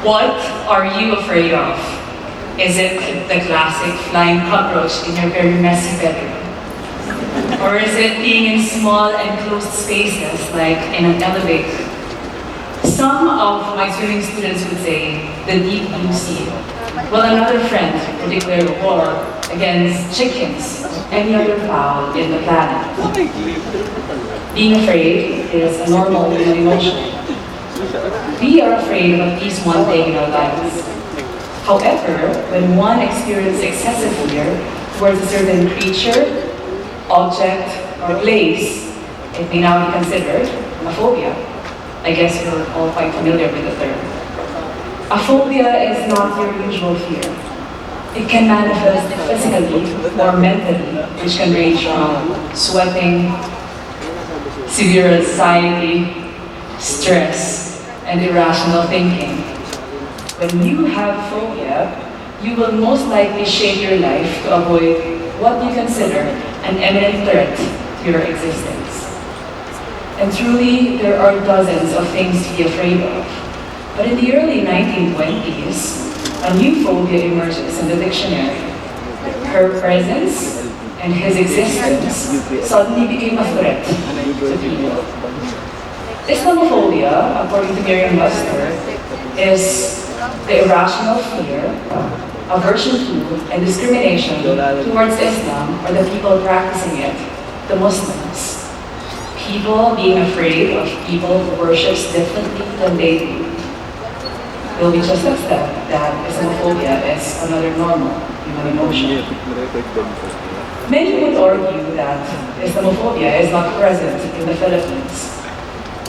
What are you afraid of? Is it the classic flying cockroach in your very messy bedroom? Or is it being in small enclosed spaces like in an elevator? Some of my swimming students would say the deep blue sea. Well, another friend would declare war against chickens or any other fowl in the planet. Being afraid is a normal human emotion. We are afraid of at least one thing in our lives. However, when one experiences excessive fear towards a certain creature, object, or place, it may now be considered a phobia. I guess you're all quite familiar with the term. A phobia is not your usual fear. It can manifest physically or mentally, which can range from sweating, severe anxiety, stress, and irrational thinking. When you have phobia, you will most likely shape your life to avoid what you consider an imminent threat to your existence. And truly, there are dozens of things to be afraid of. But in the early 1920s, a new phobia emerges in the dictionary. Her presence and his existence suddenly became a threat to people. Islamophobia, according to Merriam-Webster, is the irrational fear, aversion to, and discrimination towards Islam or the people practicing it, the Muslims. People being afraid of people who worships differently than they do. Will we just accept that Islamophobia is another normal human emotion? Many would argue that Islamophobia is not present in the Philippines.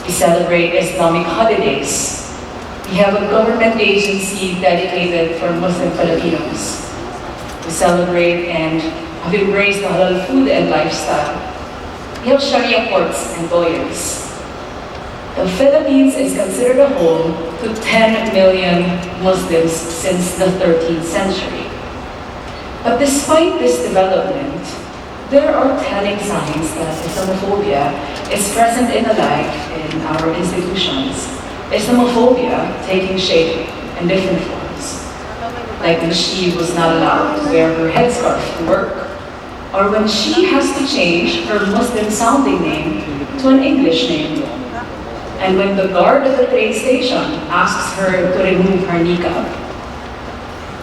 We celebrate Islamic holidays. We have a government agency dedicated for Muslim Filipinos. We celebrate and have embraced the halal food and lifestyle. We have Sharia courts and lawyers. The Philippines is considered a home to 10 million Muslims since the 13th century. But despite this development, there are telling signs that Islamophobia is present in the life in our institutions. Islamophobia taking shape in different forms, like when she was not allowed to wear her headscarf to work, or when she has to change her Muslim-sounding name to an English name, and when the guard at the train station asks her to remove her niqab,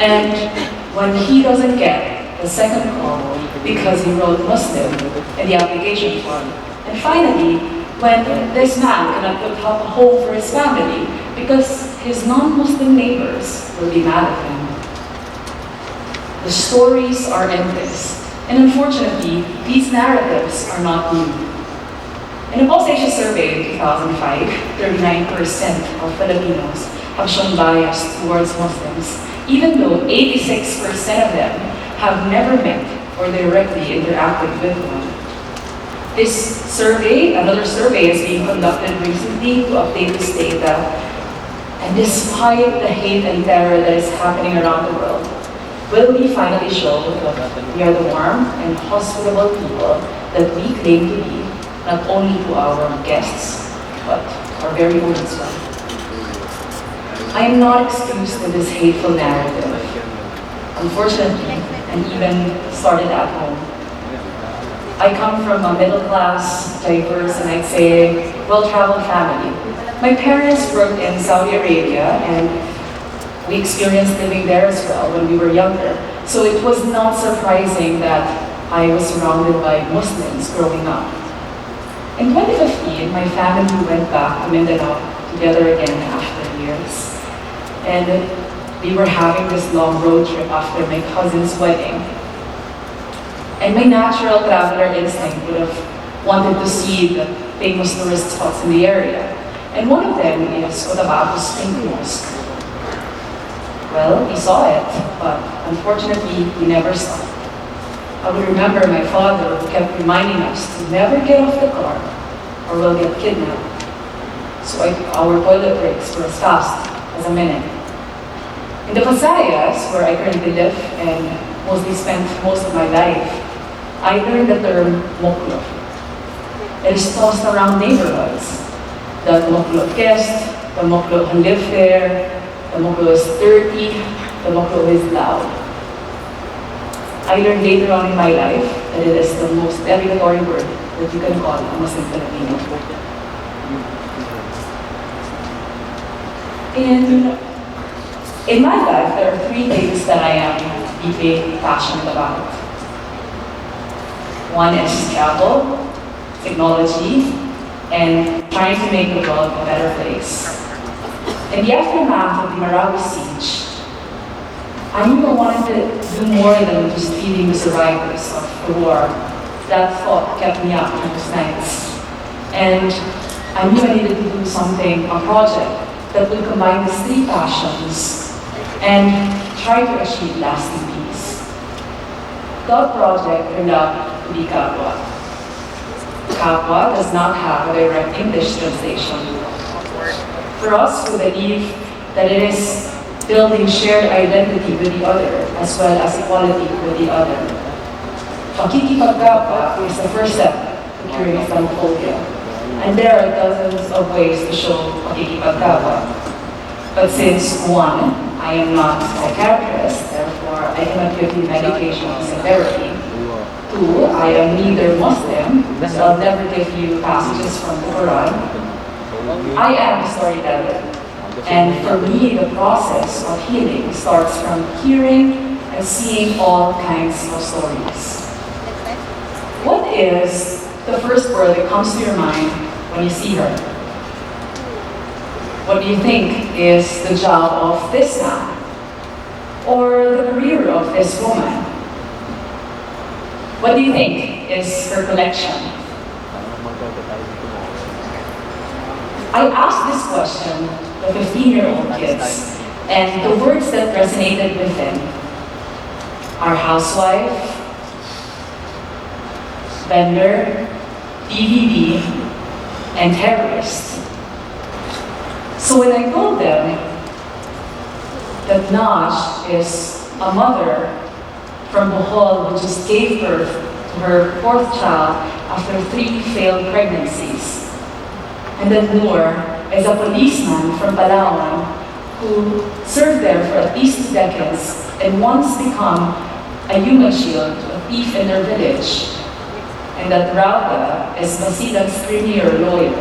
and when he doesn't get the second call because he wrote Muslim in the application form, and finally, when this man cannot put up a home for his family because his non-Muslim neighbors will be mad at him. The stories are endless, and unfortunately, these narratives are not new. In a post-Asia survey in 2005, 39% of Filipinos have shown bias towards Muslims, even though 86% of them have never met or directly interacted with one. This survey, another survey, is being conducted recently to update this data. And despite the hate and terror that is happening around the world, will we finally show that we are the warm and hospitable people that we claim to be, not only to our guests, but our very own as well? I am not excused to this hateful narrative, unfortunately, and even started at home. I come from a middle-class, diverse, and I'd say well-traveled family. My parents worked in Saudi Arabia, and we experienced living there as well when we were younger. So it was not surprising that I was surrounded by Muslims growing up. In 2015, my family went back to Mindanao together again after years. And we were having this long road trip after my cousin's wedding. And my natural traveler instinct would have wanted to see the famous tourist spots in the area. And one of them is Cotabato's Pink Mosque. Well, we saw it, but unfortunately, we never stopped. I would remember my father who kept reminding us to never get off the car or we'll get kidnapped. So our toilet breaks were as fast as a minute. In the Pasayas, where I currently live and mostly spent most of my life, I learned the term moklo. It is tossed around neighborhoods. The moklo guest, the moklo who live there, the muklo is dirty, the muklo is loud. I learned later on in my life that it is the most derogatory word that you can call a Muslim Filipino. In my life, there are three things that I am deeply passionate about. One is travel, technology, and trying to make the world a better place. In the aftermath of the Marawi siege, I knew I wanted to do more than just feeding the survivors of the war. That thought kept me up on those nights. And I knew I needed to do something, a project, that would combine these three passions and try to achieve lasting peace. That project turned out to be Kapwa. Kapwa does not have a direct English translation. For us, we believe that it is building shared identity with the other, as well as equality with the other. Pakikipagkapwa is the first step to curing Islamophobia. And there are dozens of ways to show pakikipagkapwa. But since one, I am not a psychiatrist, therefore I cannot give you medications and therapy. Two, I am neither Muslim, so I'll never give you passages from the Quran. I am a storyteller. And for me, the process of healing starts from hearing and seeing all kinds of stories. What is the first word that comes to your mind when you see her? What do you think is the job of this man? Or the career of this woman? What do you think is her collection? I asked this question to 15-year-old kids, and the words that resonated with them are housewife, vendor, DVD, and terrorist. So when I told them that Naj is a mother from Bohol who just gave birth to her fourth child after 3 failed pregnancies, and that Noor is a policeman from Palawan who served there for at least 2 decades and once become a human shield to a thief in their village, and that Rauda is Basilan's premier lawyer.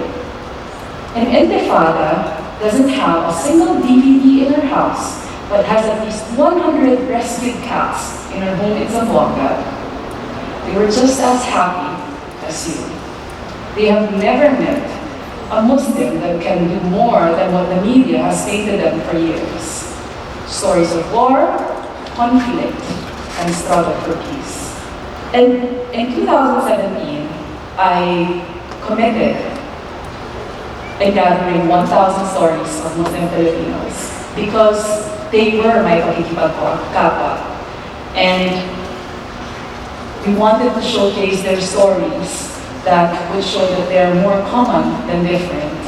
And Intifada doesn't have a single DVD in her house, but has at least 100 rescued cats in her home in Zamboanga. They were just as happy as you. They have never met a Muslim that can do more than what the media has painted them for years. Stories of war, conflict, and struggle for peace. And in 2017, I committed in gathering 1,000 stories of Muslim Filipinos because they were my pakikipagkapwa. And we wanted to showcase their stories that would show that they're more common than different.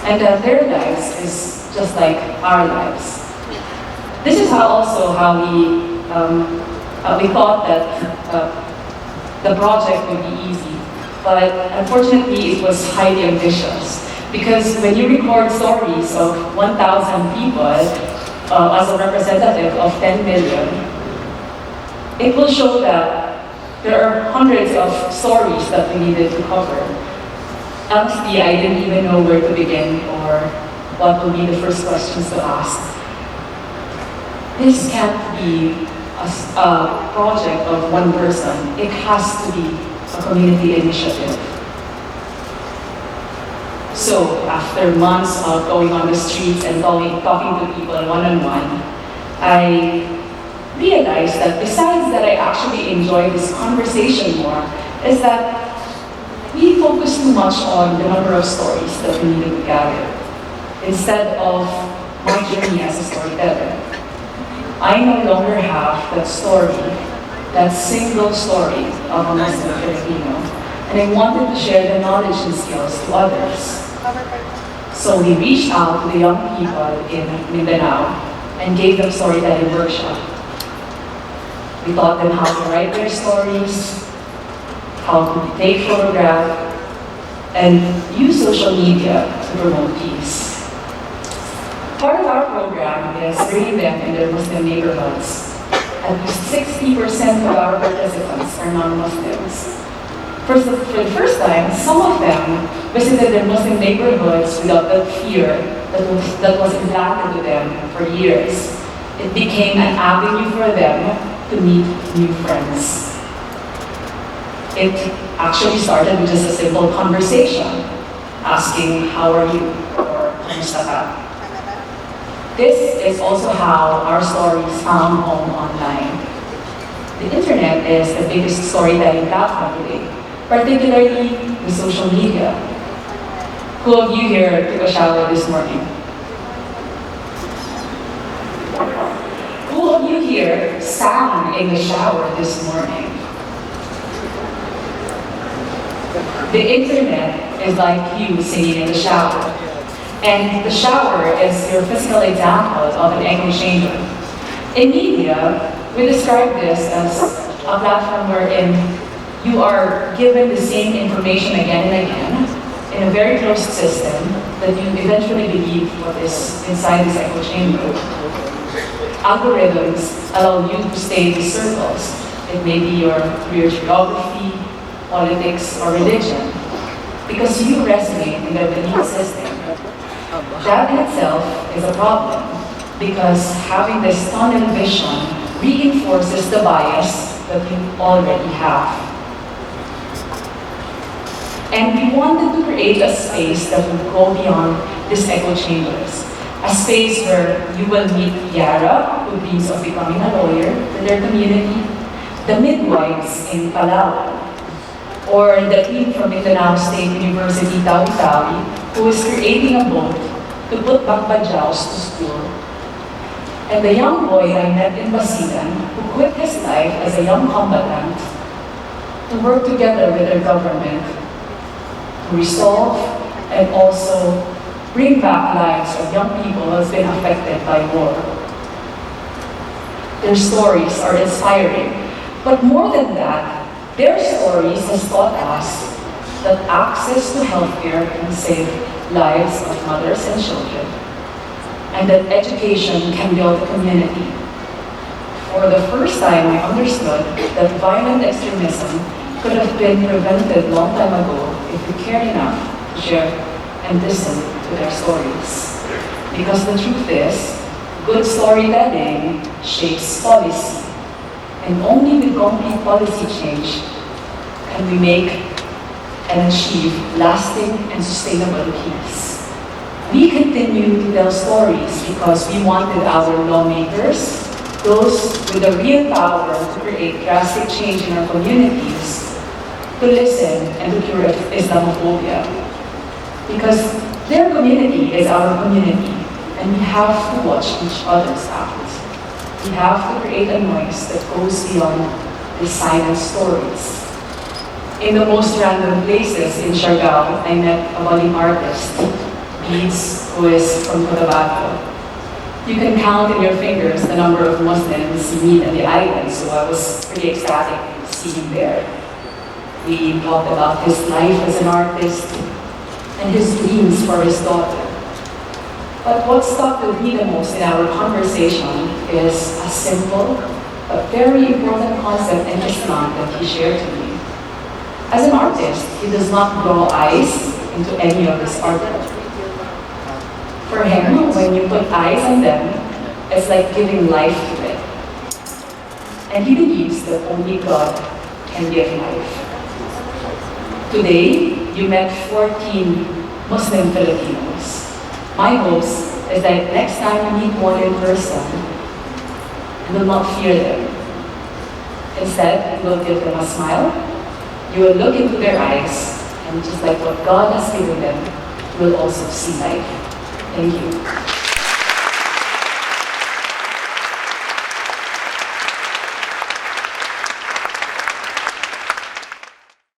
And that their lives is just like our lives. This is how we thought that the project would be easy. But unfortunately, it was highly ambitious. Because when you record stories of 1,000 people as a representative of 10 million, it will show that there are hundreds of stories that we needed to cover. Honestly, I didn't even know where to begin or what will be the first questions to ask. This can't be a project of one person. It has to be a community initiative. So after months of going on the streets and talking to people one-on-one, I realized that besides that I actually enjoy this conversation more, is that we focus too much on the number of stories that we needed to gather, instead of my journey as a storyteller. I no longer have that story, that single story of a Muslim Filipino, and I wanted to share the knowledge and skills to others. So we reached out to the young people in Mindanao and gave them storytelling workshop. We taught them how to write their stories, how to take photograph, and use social media to promote peace. Part of our program is bringing them in their Muslim neighborhoods. At least 60% of our participants are non-Muslims. For the first time, some of them visited their Muslim neighborhoods without that fear that was implanted to them for years. It became an avenue for them to meet new friends. It actually started with just a simple conversation, asking, "How are you?" or "Kamusta ka?" This is also how our stories found home online. The internet is the biggest storytelling platform today, particularly with social media. Who of you here took a shower this morning? Who of you here sang in the shower this morning? The internet is like you singing in the shower. And the shower is your physical example of an echo chamber. In media, we describe this as a platform wherein you are given the same information again and again in a very closed system that you eventually believe what is inside this echo chamber. Algorithms allow you to stay in these circles. It may be through your geography, politics, or religion, because you resonate in their belief system. That in itself is a problem, because having this tunnel vision reinforces the bias that you already have. And we wanted to create a space that would go beyond these echo chambers. A space where you will meet Yara, who dreams of becoming a lawyer in their community, the midwives in Palawan, or the team from Mindanao State University, Tawi-Tawi, who is creating a boat to put Bakbajaos to school. And the young boy I met in Siladan, who quit his life as a young combatant to work together with their government to resolve and also bring back lives of young people who have been affected by war. Their stories are inspiring, but more than that, their stories has taught us that access to healthcare can save lives of mothers and children, and that education can build a community. For the first time, I understood that violent extremism could have been prevented long time ago if we cared enough to share and listen to their stories. Because the truth is, good storytelling shapes policy, and only with complete policy change can we make and achieve lasting and sustainable peace. We continue to tell stories because we wanted our lawmakers, those with the real power to create drastic change in our communities, to listen and to cure Islamophobia. Because their community is our community, and we have to watch each other's acts. We have to create a noise that goes beyond the silent stories. In the most random places in Siargao, I met a budding artist, Beads, who is from Cotabato. You can count in your fingers the number of Muslims you meet in the island, so I was pretty ecstatic to see him there. We talked about his life as an artist and his dreams for his daughter. But what stuck with me the most in our conversation is a simple but very important concept in Islam that he shared to me. As an artist, he does not draw eyes into any of his artwork. For him, when you put eyes on them, it's like giving life to it. And he believes that only God can give life. Today, you met 14 Muslim Filipinos. My hopes is that next time you meet one in person, you will not fear them. Instead, you will give them a smile. You will look into their eyes, and just like what God has given them, you will also see life. Thank you.